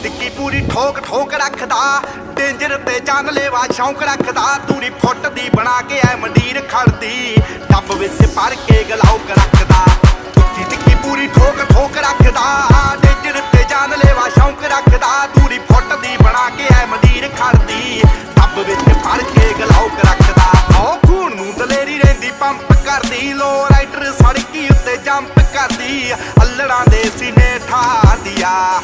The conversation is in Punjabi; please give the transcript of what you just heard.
ਟਿੱਕੀ ਪੂਰੀ ਠੋਕ ਠੋਕ ਰੱਖਦਾ, ਡੇਂਜਰ ਤੇ ਜਾਨਲੇਵਾ ਸ਼ੌਂਕ ਰੱਖਦਾ। ਦੂਰੀ ਫੁੱਟ ਦੀ ਬਣਾ ਕੇ ਐ ਮੰਡੀਰ ਖੜਦੀ, ਟੱਬ ਵਿੱਚ ਭਰ ਕੇ ਗਲਾਉਕ ਰੱਖਦਾ। ਉੱਚੀ ਟਿੱਕੀ ਪੂਰੀ ਠੋਕ ਠੋਕ ਰੱਖਦਾ, ਡੇਂਜਰ ਤੇ ਜਾਨਲੇਵਾ ਸ਼ੌਂਕ ਰੱਖਦਾ। ਦੂਰੀ ਫੁੱਟ ਦੀ ਬਣਾ ਕੇ ਐ ਮੰਡੀਰ ਖੜਦੀ, ਟੱਬ ਵਿੱਚ ਭਰ ਕੇ ਗਲਾਉਕ ਰੱਖਦਾ। ਉਹ ਖੂਨ ਨੂੰ ਦਲੇਰੀ ਰਹਿੰਦੀ ਪੰਪ ਕਰਦੀ, ਲੋ ਰਾਈਡਰ ਸੜਕੀ ਉੱਤੇ ਜੰਪ ਕਰਦੀ। ਅੱਲੜਾਂ ਦੇ ਸੀਨੇ ਠਾਰਦੀ ਆ।